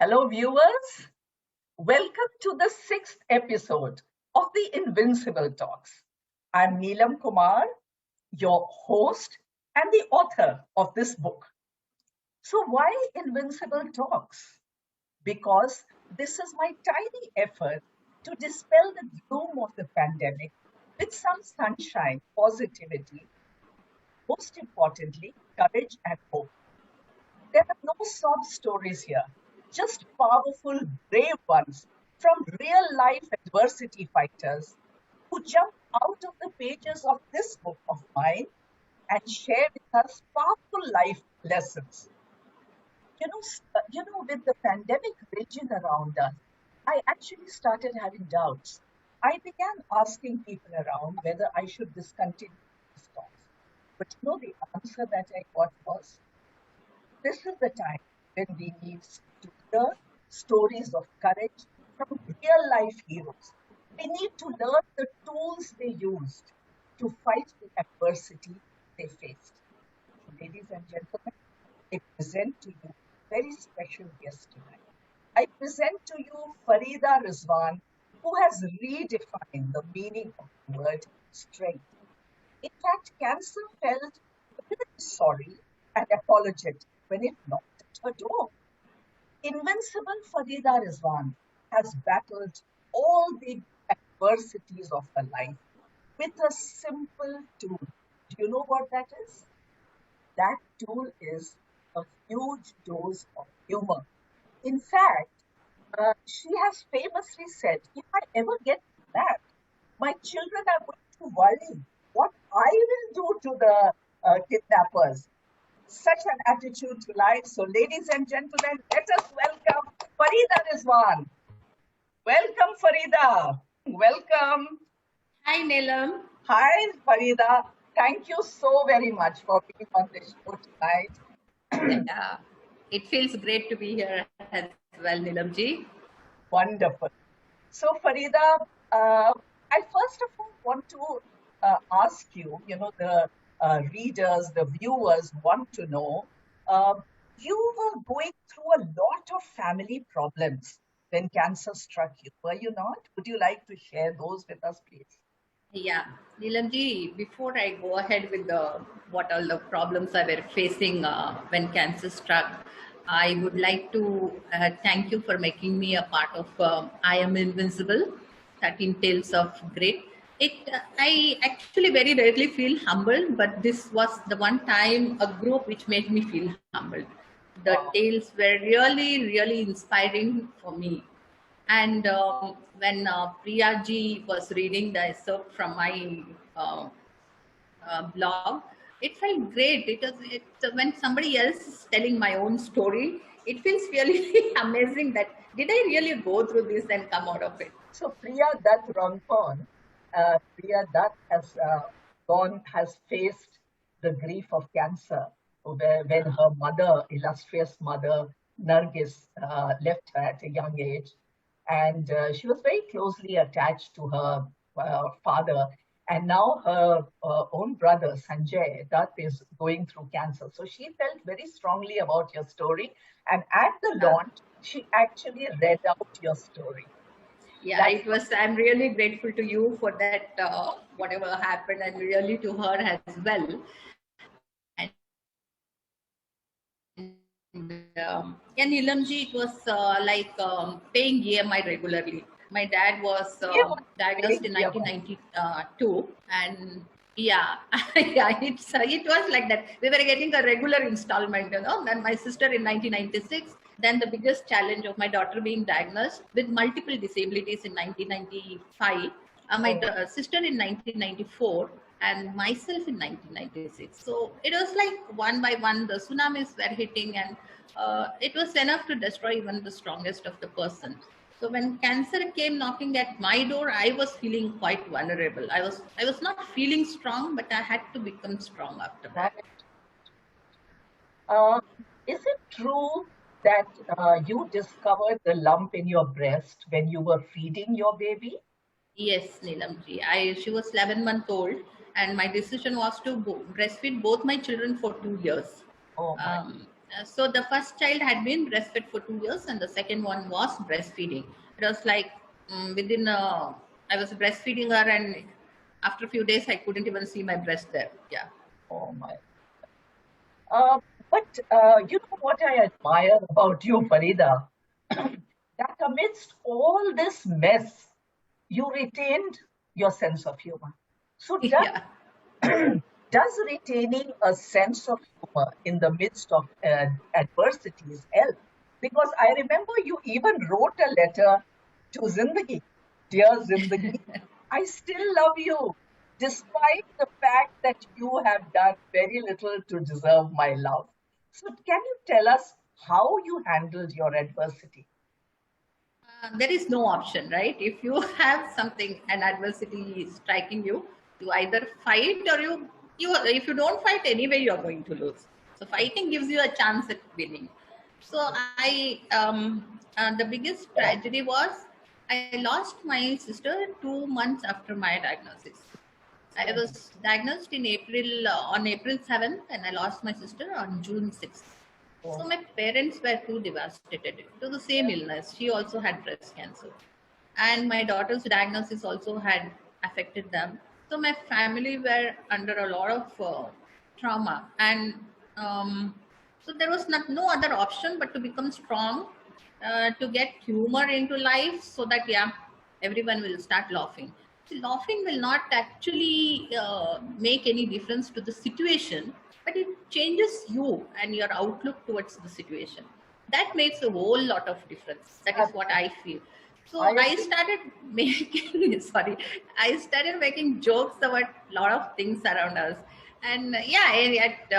Hello, viewers. Welcome to the sixth episode of the Invincible Talks. I'm Neelam Kumar, your host and the author of this book. So, why Invincible Talks? Because this is my tiny effort to dispel the gloom of the pandemic with some sunshine, positivity, most importantly, courage and hope. There are no sob stories here, just powerful, brave ones from real life adversity fighters who jump out of the pages of this book of mine and share with us powerful life lessons. With the pandemic raging around us, I actually started having doubts. I began asking people around whether I should discontinue these talks. But the answer that I got was this is the time when we need to hear stories of courage from real life heroes. We need to learn the tools they used to fight the adversity they faced. So, ladies and gentlemen, I present to you a very special guest tonight. I present to you Farida Rizwan, who has redefined the meaning of the word strength. In fact, cancer felt a little sorry and apologetic when it knocked at her door. Invincible Farida Rizwan has battled all the adversities of her life with a simple tool. Do you know what that is? That tool is a huge dose of humor. In fact, she has famously said, if I ever get mad, my children are going to worry what I will do to the kidnappers. Such an attitude to life. So, ladies and gentlemen, let us welcome Farida Rizwan. Welcome, Farida. Welcome. Hi, Neelam. Hi, Farida. Thank you so very much for being on this show tonight. Yeah, it feels great to be here as well, Neelam ji. Wonderful. So, Farida, I first of all want to ask you, the readers, the viewers want to know, uh, you were going through a lot of family problems when cancer struck you, were you not? Would you like to share those with us, please? Yeah, Neelam ji, before I go ahead with the what all the problems I were facing when cancer struck, I would like to thank you for making me a part of I Am Invincible, 13 Tales of Grit. I actually very rarely feel humbled, but this was the one time a group which made me feel humbled. The Wow. tales were really, really inspiring for me. And when Priya ji was reading the excerpt from my blog, it felt great. When somebody else is telling my own story, it feels really amazing that did I really go through this and come out of it? So Priya Dutt Rangpon, Priya Dutt has faced the grief of cancer when her mother, illustrious mother, Nargis, left her at a young age. And she was very closely attached to her father. And now her own brother, Sanjay Dutt, is going through cancer. So she felt very strongly about your story. And at the Uh, launch, she actually read out your story. yeah, That's it was. I'm really grateful to you for that, whatever happened, and really to her as well. Yeah, Neelamji, it was like paying EMI regularly. My dad was yeah, diagnosed in 1992, and yeah, yeah, it was like that. We were getting a regular installment, Then my sister in 1996. Then the biggest challenge of my daughter being diagnosed with multiple disabilities in 1995. My Oh, sister in 1994 and myself in 1996. So it was like one by one the tsunamis were hitting, and it was enough to destroy even the strongest of the person. So when cancer came knocking at my door, I was feeling quite vulnerable. I was not feeling strong, but I had to become strong after that. that. Uh, is it true that you discovered the lump in your breast when you were feeding your baby? Yes, Neelamji. She was 11 months old, and my decision was to breastfeed both my children for 2 years. Oh my. So the first child had been breastfed for 2 years, and the second one was breastfeeding. It was like within I was breastfeeding her, and after a few days, I couldn't even see my breast there. Yeah. Oh my. Uh, but you know what I admire about you, Farida? That amidst all this mess, you retained your sense of humor. So Yeah. does retaining a sense of humor in the midst of adversities help? Because I remember you even wrote a letter to Zindagi. Dear Zindagi, I still love you, despite the fact that you have done very little to deserve my love. So, can you tell us how you handled your adversity? There is no option, right? If you have something, an adversity striking you, you either fight or you. If you don't fight, anyway, you are going to lose. So fighting gives you a chance at winning. So the biggest tragedy was I lost my sister 2 months after my diagnosis. I Oh, was diagnosed in April on April 7th, and I lost my sister on June 6th. So oh, my parents were too devastated to the same illness. She also had breast cancer, and my daughter's diagnosis also had affected them. So my family were under a lot of trauma, and um, so there was no other option but to become strong, to get humor into life, so that yeah, everyone will start laughing. See, laughing will not actually make any difference to the situation, but it changes you and your outlook towards the situation. That makes a whole lot of difference. That is what I feel. I So I agree. started making sorry, I started making jokes about a lot of things around us, and yeah, at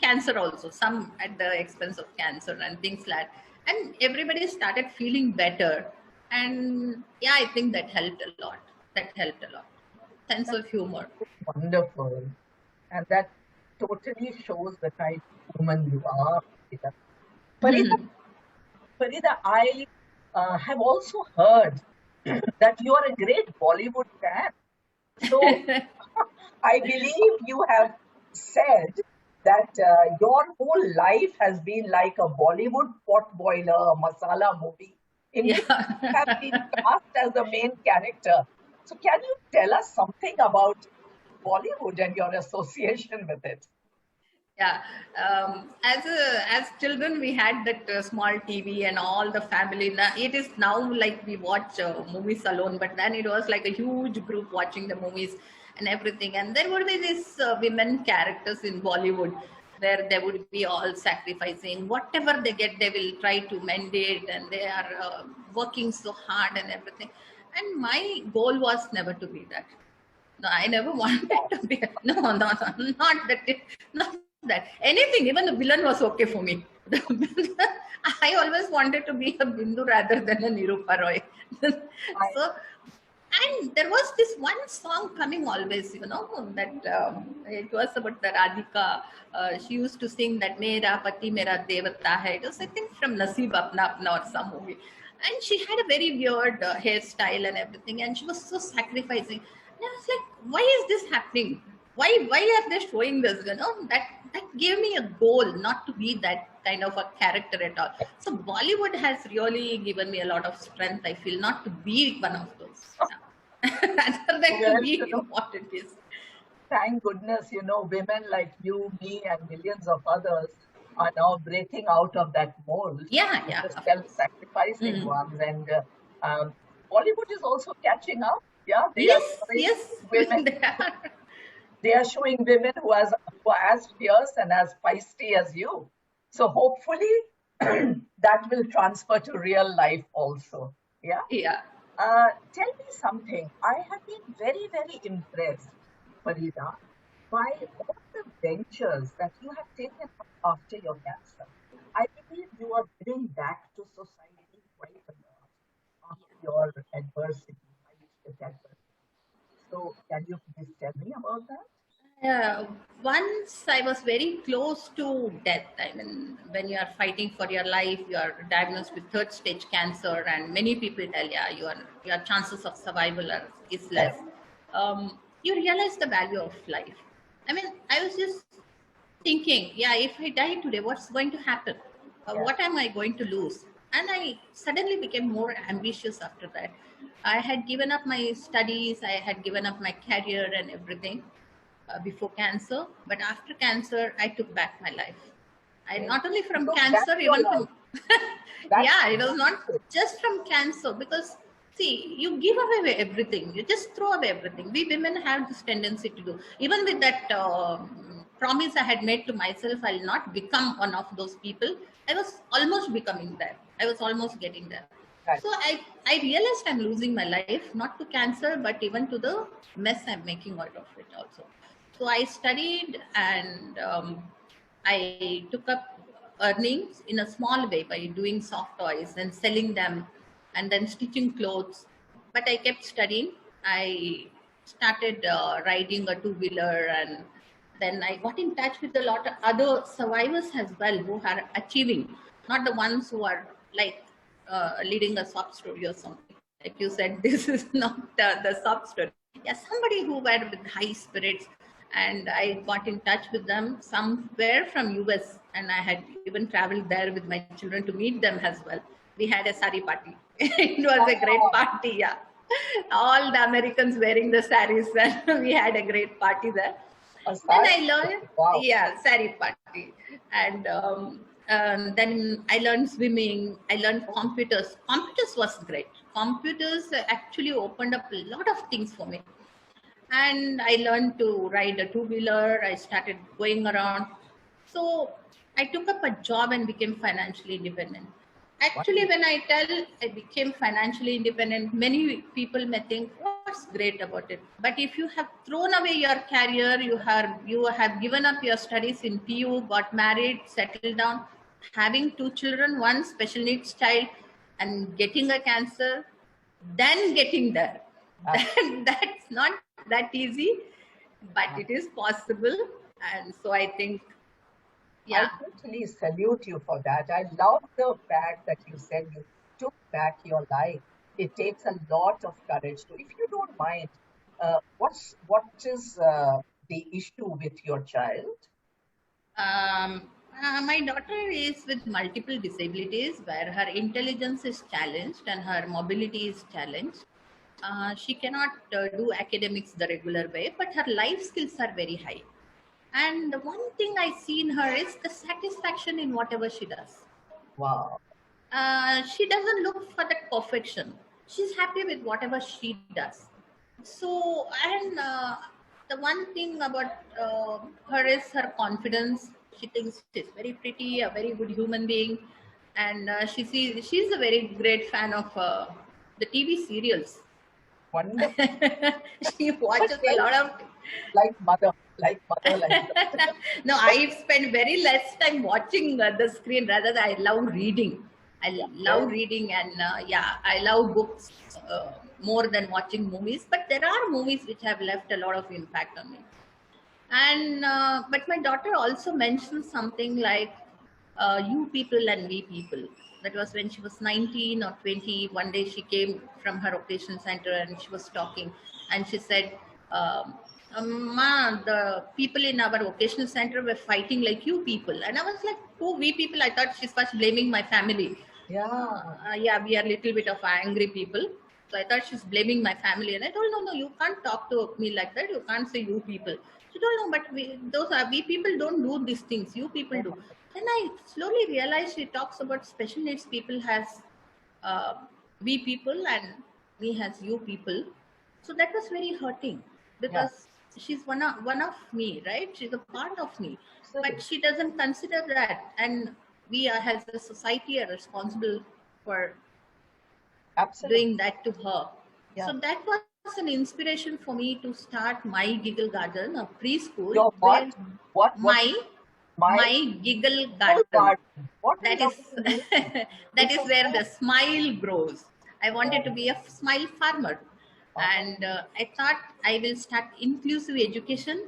cancer also, some at the expense of cancer and things like that. And everybody started feeling better, and yeah, I think that helped a lot. That helped a lot. Sense That's of humor. wonderful. And that totally shows the type of woman you are, Farida. Farida, Farida, I have also heard that you are a great Bollywood fan. So I believe you have said that your whole life has been like a Bollywood pot boiler, masala movie in which you have Yeah. been cast as the main character. So, can you tell us something about Bollywood and your association with it? Yeah, as children, we had that small TV and all the family. Now, it is now like we watch movies alone, but then it was like a huge group watching the movies and everything. And there would be these women characters in Bollywood where they would be all sacrificing whatever they get, they will try to mend it, and they are working so hard and everything. And my goal was never to be that. No, I never wanted to be. No, no, no, not that. Not that. Anything, even the villain was okay for me. I always wanted to be a Bindu rather than a Nirupa Roy. I, So, and there was this one song coming always, that it was about the Radhika. She used to sing that Mera Pati Mera Devata Hai. It was, I think, from Naseeb Apna Apna or some movie. And she had a very weird hairstyle and everything, and she was so sacrificing. And I was like, why is this happening? Why are they showing this? That gave me a goal not to be that kind of a character at all. So Bollywood has really given me a lot of strength. I feel not to be one of those. Yeah. Rather than to well, be what it is. thank goodness, women like you, me, and millions of others are now breaking out of that mold, Yeah, yeah, the of course. self-sacrificing Mm. ones. And Bollywood is also catching up. Yeah, they are Yes, showing yes, women. they are. They are showing women who are as fierce and as feisty as you. So hopefully that will transfer to real life also. Yeah. Yeah. Tell me something. I have been very, very impressed, Farida, by all the ventures that you have taken up after your cancer. I believe you are giving back to society quite a lot after your adversity, high-stake adversity. So, can you please tell me about that? Once I was very close to death. I mean, when you are fighting for your life, you are diagnosed with third stage cancer, and many people tell you your chances of survival is less. You realize the value of life. I mean, I was just thinking, yeah, if I die today, what's going to happen? Yeah. What am I going to lose? And I suddenly became more ambitious after that. I had given up my studies, I had given up my career and everything before cancer. But after cancer, I took back my life. I Yeah. not only You from took back cancer, your even life. from That's yeah, it was not wonderful. just from cancer because see, you give away everything. You just throw away everything. We women have this tendency to do. Even with that promise I had made to myself, I'll not become one of those people. I was almost becoming that. I was almost getting there. Right. So I realized I'm losing my life, not to cancer, but even to the mess I'm making out of it also. So I studied and I took up earnings in a small way by doing soft toys and selling them and then stitching clothes. But I kept studying. I started riding a two-wheeler, and then I got in touch with a lot of other survivors as well who are achieving, not the ones who are like leading a sob story or something. Like you said, this is not the sob story. Yeah, somebody who were with high spirits, and I got in touch with them. Some were from US, and I had even traveled there with my children to meet them as well. We had a sari party. It was a great Wow. party, yeah. All the Americans wearing the saris, and we had a great party there. A Then sari. I learned, Wow. yeah, sari party, and then I learned swimming. I learned computers. Computers was great. Computers actually opened up a lot of things for me, and I learned to ride a two-wheeler. I started going around. So I took up a job and became financially independent. Actually, Wonderful. when I tell I became financially independent, many people may think, what's great about it? But if you have thrown away your career, you have given up your studies in PU, got married, settled down, having two children, one special needs child, and getting a cancer, then getting there. That's not that easy, but it is possible. And so I think, I yeah. totally salute you for that. I love the fact that you said you took back your life. It takes a lot of courage to. If you don't mind, what is the issue with your child? My daughter is with multiple disabilities where her intelligence is challenged and her mobility is challenged. She cannot do academics the regular way, but her life skills are very high. And the one thing I see in her is the satisfaction in whatever she does. Wow. She doesn't look for that perfection. She's happy with whatever she does. So, and the one thing about her is her confidence. She thinks she's very pretty, a very good human being, and she's a very great fan of the TV serials. Wonderful. She The watches a same lot of. like mother, like daughter. No, I spend very less time watching the screen. Rather, than I love reading. I Yeah, love very. reading, and yeah, I love books more than watching movies. But there are movies which have left a lot of impact on me. And but my daughter also mentioned something like you people and we people. That was when she was 19 or 20. One day she came from her occasion center and she was talking, and she said, Ma, the people in our vocational center were fighting like you people. And I was like, who we people? I thought she's first blaming my family. Yeah, Yeah, we are little bit of angry people. So I thought she's blaming my family. And I told, no, no, you can't talk to me like that. You can't say you people. She told, no, but we people don't do these things. You people do. Then I slowly realized she talks about special needs people has uh, we people and me has you people. So that was very hurting yeah, because she's one of me, right? She's a part of me, but absolutely, she doesn't consider that, and we are, as a society are responsible for absolutely. doing that to her. Yeah. So that was an inspiration for me to start my Giggle Garden, a preschool Your where what? What my is my my Giggle full Garden. garden? What a That is lovely name. that It's is a where small. the smile grows. I wanted to Oh, be a smile farmer, and I thought I will start inclusive education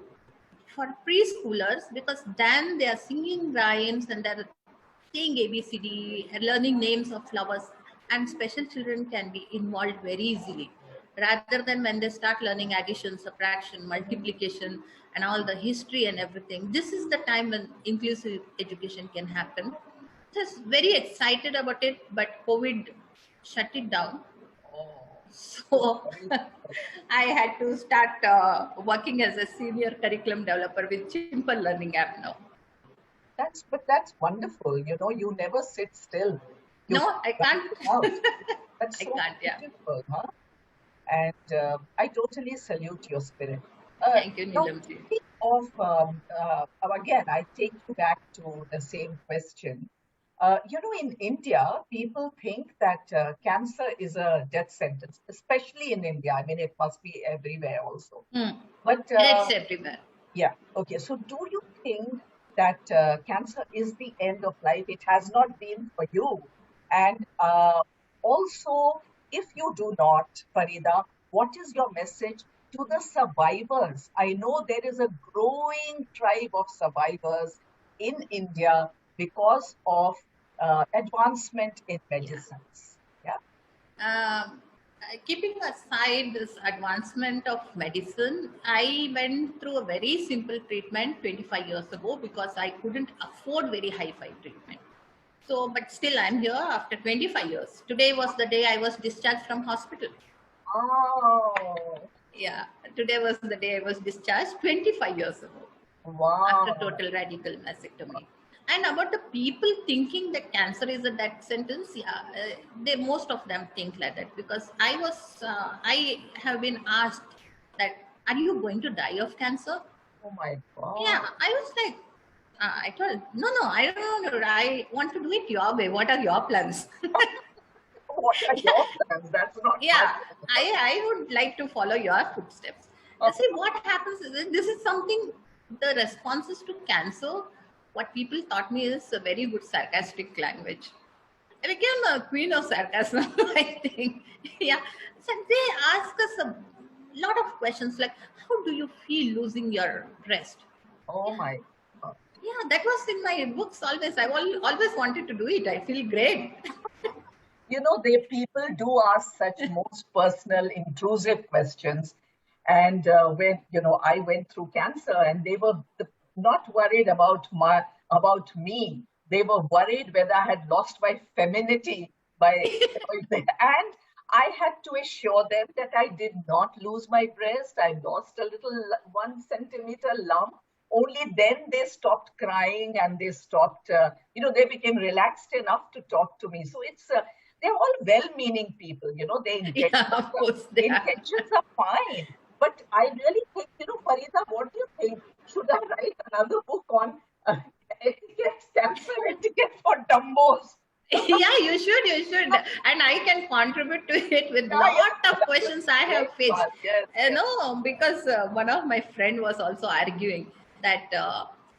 for preschoolers because then they are singing rhymes and they're saying ABCD, learning names of flowers, and special children can be involved very easily. rather than when they start learning addition, subtraction, Mhm. multiplication, and all the history and everything. This is the time when inclusive education can happen. Just very excited about it, but COVID shut it down. Oh, so So sorry. I had to start working as a senior curriculum developer with Simple Learning app now. That's wonderful. You never sit still. You No, I keep can't. writing out. That's I so can't. Yeah. beautiful, huh? And I totally salute your spirit. Thank you, Now, Neelamji. speaking of, again, I take you back to the same question. In India, people think that cancer is a death sentence, especially in India. I mean, it must be everywhere also. Hmm. But It's everywhere. yeah. Okay. So, do you think that cancer is the end of life? It has not been for you. And also, if you do not, Farida, what is your message to the survivors? I know there is a growing tribe of survivors in India because of advancement in Yeah. medicines. Yeah. Keeping aside this advancement of medicine, I went through a very simple treatment 25 years ago because I couldn't afford very high-fi treatment. So, but still, I'm here after 25 years. Today was the day I was discharged from hospital. Oh, Yeah, today was the day I was discharged 25 years ago after wow. total radical mastectomy. And about the people thinking that cancer is a death sentence, yeah, they most of them think like that because I have been asked that, are you going to die of cancer? Oh my Yeah, God. I was like, I told, no, I don't know. I want to do it your way. What are your plans? What are your plans? That's not my Yeah, plan. I would like to follow your footsteps. See, what happens is that this is something, the responses to cancer, what people taught me is a very good sarcastic language. I became a queen of sarcasm, I think. Yeah. So they ask us a lot of questions like, how do you feel losing your breast? Oh Yeah. my God. Yeah, that was in my books always. Always wanted to do it. I feel great. They people do ask such most personal, intrusive questions. And when I went through cancer, and they were not worried about me. They were worried whether I had lost my femininity and I had to assure them that I did not lose my breast. I lost a little 1 centimeter lump. Only then they stopped crying and they stopped. They became relaxed enough to talk to me. So they're all well-meaning people. Their Yeah, of course they are. intentions are fine. But I really think, Farida, what do you think? Should I write another book on etiquette, cancer etiquette for dumbos? Yeah, you should, and I can contribute to it with Yeah, lot yeah, of that would questions be I have great faced. fun. Yes, yes. Because one of my friend was also arguing that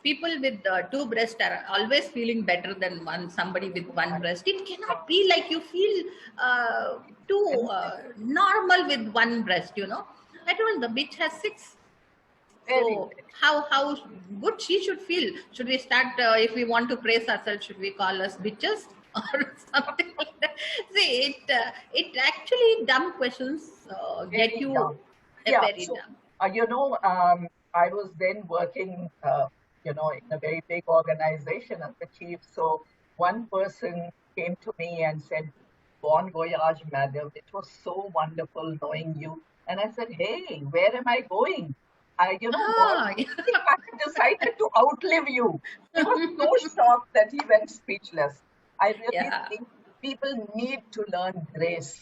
people with two breasts are always feeling better than somebody with one Right. breast. It cannot be like you feel too Sensitive. normal with one breast. I told the bitch has six. Very, So very. how good she should feel? Should we start if we want to praise ourselves? Should we call us bitches or something like that? See, it actually dumb questions get Very you dumb. Yeah. very So, dumb. I was then working, in a very big organization as the chief. So one person came to me and said, "Bon voyage, madam. It was so wonderful knowing you." And I said, "Hey, where am I going? God, Ah, I had decided to outlive you." He was so shocked that he went speechless. I really yeah, think people need to learn grace.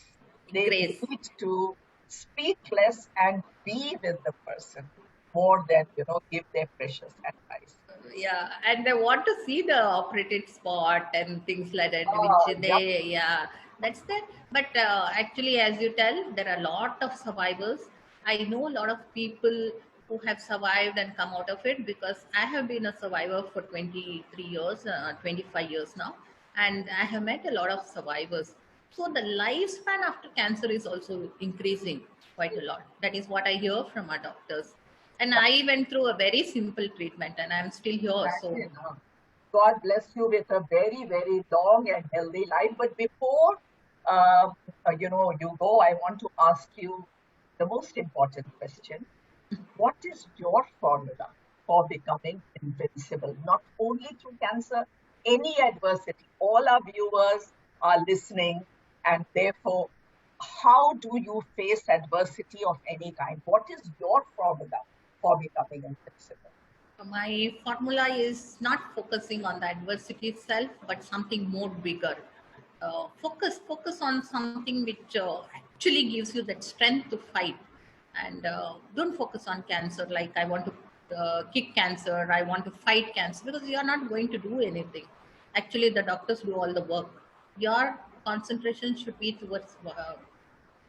They grace. need to speak less and be with the person more than give their precious advice. Yeah, and they want to see the operated spot and things like that, which Yeah, they, yeah, that's that. But actually, as you tell, there are a lot of survivors. I know a lot of people who have survived and come out of it because I have been a survivor for 23 years, 25 years now, and I have met a lot of survivors. So the lifespan after cancer is also increasing quite a lot. That is what I hear from our doctors. And I went through a very simple treatment and I'm still here. So, imagine. God bless you with a very, very long and healthy life. But before you go, I want to ask you. the most important question: what is your formula for becoming invincible, not only through cancer, any adversity? All our viewers are listening, and therefore, how do you face adversity of any kind? What is your formula for becoming invincible? My formula is not focusing on the adversity itself, but something more bigger. Focus on something which actually gives you that strength to fight, and don't focus on cancer. Like I want to kick cancer, I want to fight cancer, because you are not going to do anything. Actually, the doctors do all the work. Your concentration should be towards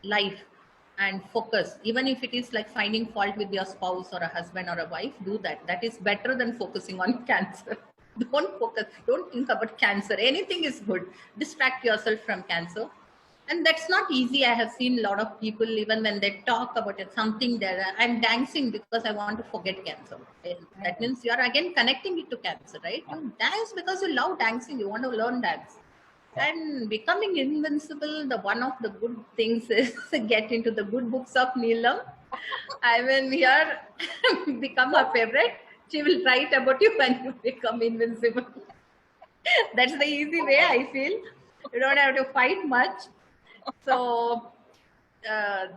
life and focus. Even if it is like finding fault with your spouse or a husband or a wife, do that. That is better than focusing on cancer. Don't focus, don't think about cancer. Anything is good. Distract yourself from cancer. And that's not easy. I have seen a lot of people, even when they talk about it, something that I'm dancing because I want to forget cancer. And that Mm, means you are again connecting it to cancer, right? yeah, You dance because you love dancing, you want to learn dance. yeah. And becoming invincible, the one of the good things is get into the good books of Neelam. I mean, here become her favorite. She will write about you when you become invincible. That's the easy Oh way, my, I feel. You don't have to fight much. So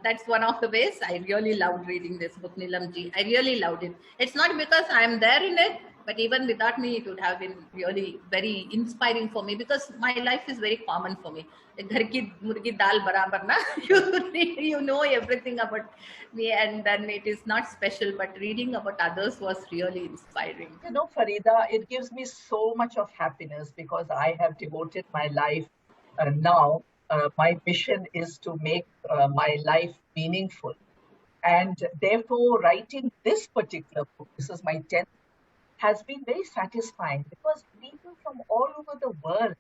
that's one of the ways. I really loved reading this book, Neelam ji. I really loved it. It's not because I'm there in it, but even without me, it would have been really very inspiring for me, because my life is very common for me. Ghar ki murgi dal barabar na. You know everything about me, and then it is not special, but reading about others was really inspiring. Farida, it gives me so much of happiness because I have devoted my life now. My mission is to make my life meaningful. And therefore, writing this particular book, this is my 10th, has been very satisfying because people from all over the world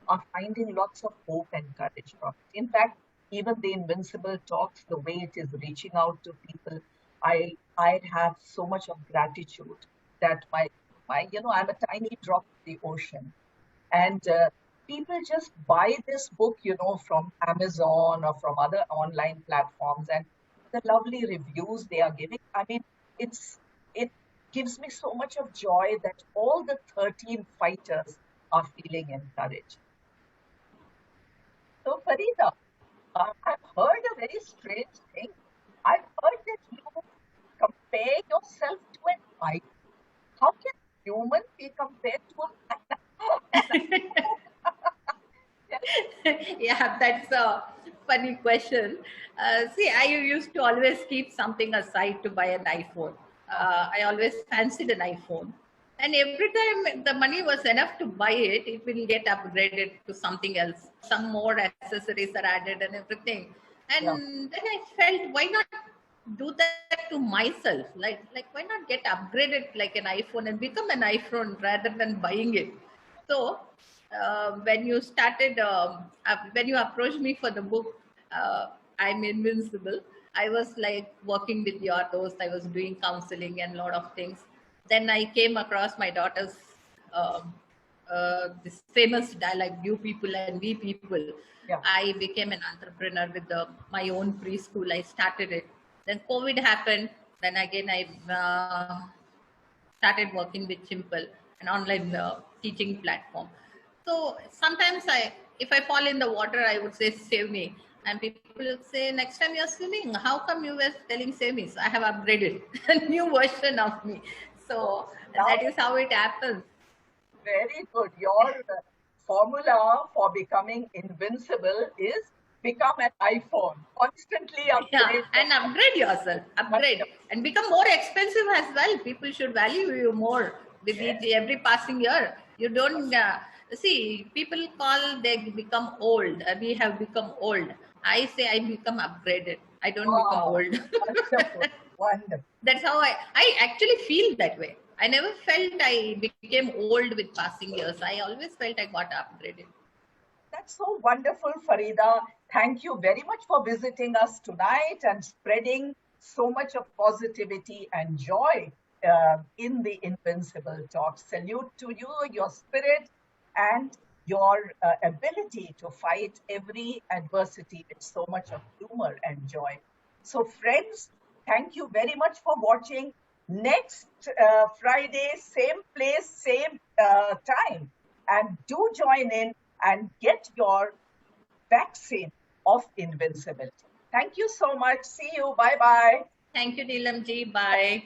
are finding lots of hope and courage from it. In fact, even the Invincible talks, the way it is reaching out to people, I have so much of gratitude that I'm a tiny drop in the ocean, and people just buy this book, from Amazon or from other online platforms, and the lovely reviews they are giving. I mean, it gives me so much of joy that all the 13 fighters are feeling encouraged. So, Farida, I've heard a very strange thing. I've heard that you compare yourself to an iPhone. How can human be compared to an iPhone? Yeah, that's a funny question. See, I used to always keep something aside to buy an iPhone. I always fancied an iPhone. And every time the money was enough to buy it, it will get upgraded to something else. Some more accessories are added and everything. Yeah. And then I felt, why not do that to myself? Like why not get upgraded like an iPhone and become an iPhone rather than buying it? So when you started, when you approached me for the book, I'm Invincible, I was like working with your host, I was doing counseling and a lot of things. Then I came across my daughter's um, this famous dialogue, you people and we people. Yeah. I became an entrepreneur with my own preschool. I started it. Then COVID happened. Then again, I started working with Chimple, an online teaching platform. So sometimes if I fall in the water, I would say, save me. And people would say, next time you're swimming, how come you were telling save me? So I have upgraded a new version of me. So So now, that is how it happens. very good. Your formula for becoming invincible is become an iPhone. Constantly Yeah, upgrade and yourself. upgrade yourself, upgrade, Wonderful. and become more expensive as well. People should value you more with Yes. each every passing year. You don't see people call they become old. We have become old. I say I become upgraded. I don't become Wow. old. Wonderful. Wonderful. That's how I actually feel that way. I never felt I became old with passing years. I always felt I got upgraded. That's so wonderful, Farida. Thank you very much for visiting us tonight and spreading so much of positivity and joy in the Invincible Talk. Salute to you, your spirit, and your ability to fight every adversity with so much of humor and joy. So, friends, thank you very much for watching. Next Friday, same place, same time. And do join in and get your vaccine of invincibility. Thank you so much. See you. Bye bye. Thank you, Neelam ji. Bye.